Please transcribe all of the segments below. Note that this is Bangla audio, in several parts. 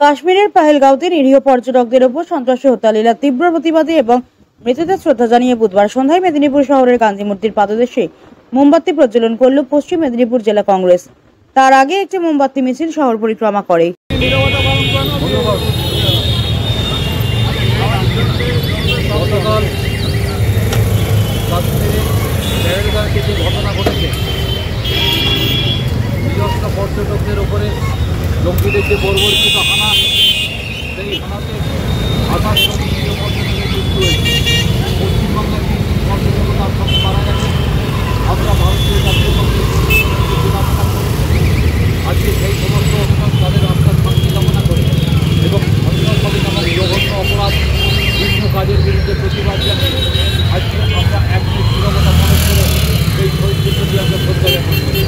কাশ্মীরের পাহেলগাঁওতে নিরীহ পর্যটকদের ওপর সন্ত্রাসী হত্যালীলার তীব্র প্রতিবাদে এবং মৃতদের শ্রদ্ধা জানিয়ে বুধবার সন্ধ্যায় মেদিনীপুর শহরের গান্ধী মূর্তির পাদদেশে মোমবাতি প্রজ্বলন করল পশ্চিম মেদিনীপুর জেলা কংগ্রেস। তার আগে একটি মোমবাতি মিছিল শহর পরিক্রমা করে। কিছু ঘটনা ঘটেছে, নিজস্ব পর্যটকদের উপরে জঙ্গিদের যে বর্বরিত হানা, সেই হানাতে 28 জন নিরীহ পর্যটকের মৃত্যু হয়েছে। পশ্চিমবঙ্গের পর্যটকতার সঙ্গে মারা গেছে। আমরা ভারতীয় জাতীয় কংগ্রেস আজকে সেই সমস্ত তাদের আত্মার শান্তি কামনা করে এবং সন্ত্রাসবাদী নামক জঘন্য অপরাধ বিভিন্ন কাজের বিরুদ্ধে প্রতিবাদ জানিয়ে আজকে আমরা এক মিনিট নীরবতা পালন করে এই শহীদদের প্রতি আমরা শ্রদ্ধা জ্ঞাপন করি।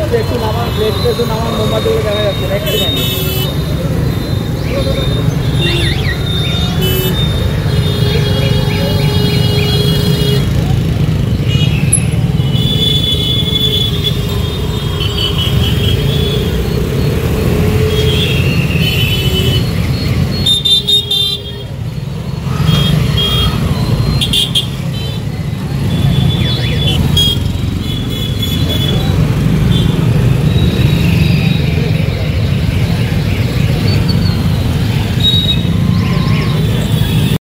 একটু নামার মোমবাতিগুলো দেখা যাচ্ছে।